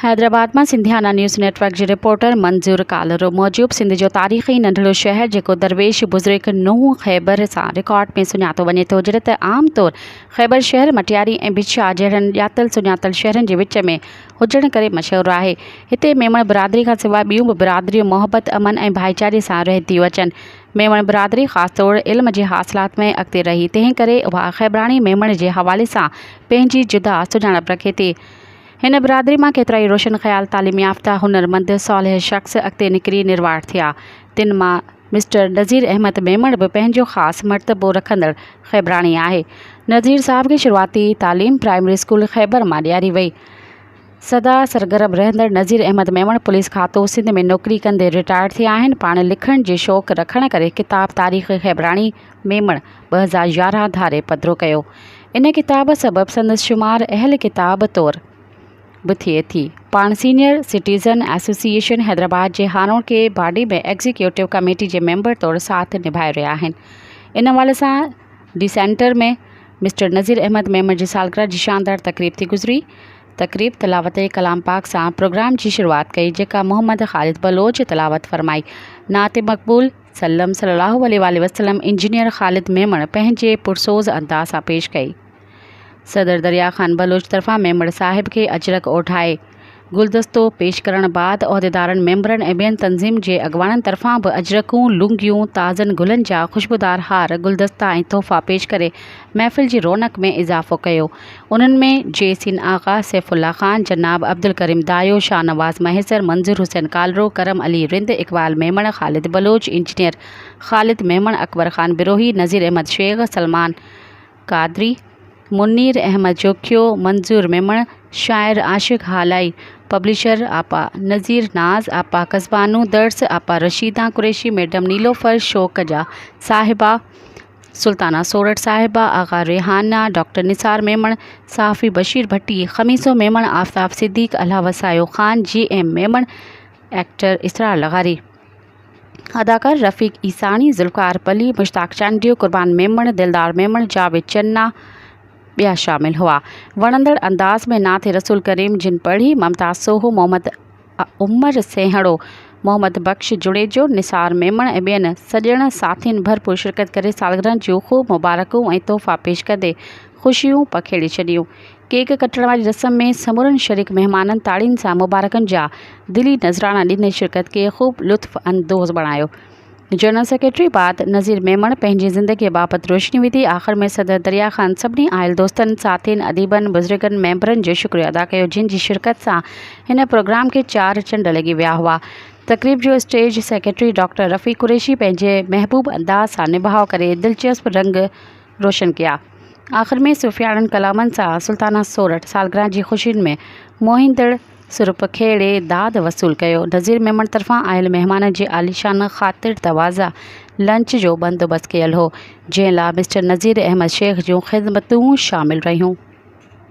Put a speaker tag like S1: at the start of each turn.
S1: हैदराबाद में सिंधियाना news network के reporter मंजूर कालरो मूजिब सिंध जो तारीख़ी नंढड़ो शहर जेको दरवेश बुज़ुर्ग नूह ख़ैबर से रिकॉर्ड में सुञातो वञे थो, जॾहिं त आम तौर ख़ैबर शहर मटियारी ऐं बिछा जहिड़नि ॼातल सुञातल शहरनि जे विच में हुजण करे मशहूर है। हिते मेमण बिरादरी का सिवा ॿियूं भी बिरादरियूं मोहब्बत अमन ऐं भाईचारे से रहतियूं अचनि। मेमण बिरादरी ख़ासि तौर इल्म के हासिलात में अॻिते रही, तंहिं करे उहा ख़ैबरानी मेमण के हवाले से पंहिंजी जुदा सुञाणप रखे थी। हिन बिरादरी में केतरा ही रोशन ख़याल, तालीम याफ़्ता, हुनरमंद, सालिह शख़्स अॻिते निकिरी निर्वाण थिया। तिन मां मिस्टर नज़ीर अहमद मेमण भी पंहिंजो ख़ासि मर्तबो रखंदड़ ख़ैबरानी है। नज़ीर साहब की शुरुआती तालीम प्राइमरी स्कूल ख़ैबर में ॾियारी वई। सदा सरगर्म रहंदड़ नज़ीर अहमद मेमण पुलिस खातो सिंध में नौकरी कंदे रिटायर थिया आहिनि। पाण लिखण जे शौक़ रखण करे किताब तारीख़ ख़ैबरानी मेमण 2011 धारे पधिरो कयो। इन किताब सबब संदसि शुमार अहल किताब तौर भी थिए थी। पाण सीनियर सिटीज़न एसोसिएशन हैदराबाद के हाणोके के बॉडी में एग्जीक्यूटिव कमेटी के मेंबर तौर साथ निभाए रहा है। इन हवाले से डी सेंटर में मिस्टर नज़ीर अहमद मेमण की सालगिरह की शानदार तकरीब थी गुजरी। तकरीब तलावत कलाम पाक से प्रोग्राम की शुरुआत कई, जेका मोहम्मद ख़ालिद बलोच तलावत फरमाई। नात मकबूल सल्लल्लाहु अलैहि वसल्लम इंजीनियर ख़ालिद मेमण पंहिंजे पुरसोज़ अंदाज़ से पेश कई। सदर दरिया खान बलोच तरफा मेमण साहिब के अजरक ओढ़ाए गुलदस्तो पेश करण बाद उहदेदारन मेंबरन ऐं ॿियनि तंज़ीम के अगवानन तरफा भी अजरकूं, लुंगियूं, ताज़न गुलन जा खुशबूदार हार, गुलदस्ता ऐं तोहफ़ा पेश करे महफ़िल की रौनक में इजाफ़ो कयो। उन्हनि में जेसिन आगा, सैफुल्ला खान, जनाब अब्दुल करीम दायो, शाहनवाज़ महेसर, मंजूर हुसैन कालरो, करम अली रिंद, इकबाल मेमण, ख़ालिद बलोच, इंजीनियर ख़ालिद मेमण, अकबर खान बिरोही, नज़ीर अहमद शेख, सलमान कादरी, मुन्नीर अहमद जोखियो, मंजूर मेमण, शायर आशिक हालाई, पब्लिशर आपा नज़ीर नाज, आपा कस्बानू दर्स, आपा रशीदा कुरैशी, मैडम नीलोफर शोकजा साहिबा, सुल्ताना सोरठ साहिबा, आगा रेहाना, डॉक्टर निसार मेमण, साफ़ी बशीर भट्टी, खमीसो मेमण, आफ्ताब सिद्दीक, अल्लाह वसायो खान, GM मेमण, एक्टर इसरार लगारी, अदाकार रफ़ीक ईसानी, जुल्फ़कार पली, मुश्ताक चांडियो, कुर्बान मेमण, दिलदार मेमण, जावेद चन्ना ॿिया शामिल हुआ। वणंदड़ अंदाज में नात रसूल करीम जिन पढ़ी, ममताज़ सोहो, मोहम्मद उमर सेहड़ो, मोहम्मद बख्श जुड़ेजो, निसार मेमण ऐं ॿियनि सॼण साथियुनि भरपूर शिरकत करे सालगिरह जूं ख़ूब मुबारकूं ऐं तोहफ़ा पेश कंदे ख़ुशियूं पखेड़ी छॾियूं। केक कटण वारी रस्म में समूरनि शरीक मेहमाननि ताड़ियुनि सां मुबारकनि जा दिली नज़राना ॾिने शिरकत खे ख़ूब लुत्फ़ अंदोज़ बणायो। जनरल सेक्रेटरी बाद नज़ीर मेमण पंहिंजी ज़िंदगी बाबत रोशनी विधी। आख़िर में सदर दरिया खान सभिनी आयल दोस्तनि, साथियुनि, अदीबनि, बुज़ुर्गनि, मेंबरनि जो शुक्रिया अदा कयो, जिन जी शिरकत से इन प्रोग्राम के 4 चंड लगी विया हुआ। तकरीब जो स्टेज सेक्रेटरी डॉक्टर रफ़ीक कुरैशी पंहिंजे महबूब अंदाज से निभाव करे दिलचस्प रंग रोशन किया। आख़िर में सूफ़ियाननि कलामनि से सुल्ताना सोरठ सालगिरह की खुशियुनि में मोहिंदड़ सुरप खेड़े दाद वसूल कयो। नज़ीर मेमण तरफा आयल मेहमान के आलिशान ख़ातिर तवाज़ा लंच जो बंदोबस्त कयल हो, जंहिं लाइ मिस्टर नज़ीर अहमद शेख जूं ख़िदमतूं शामिल रहियूं।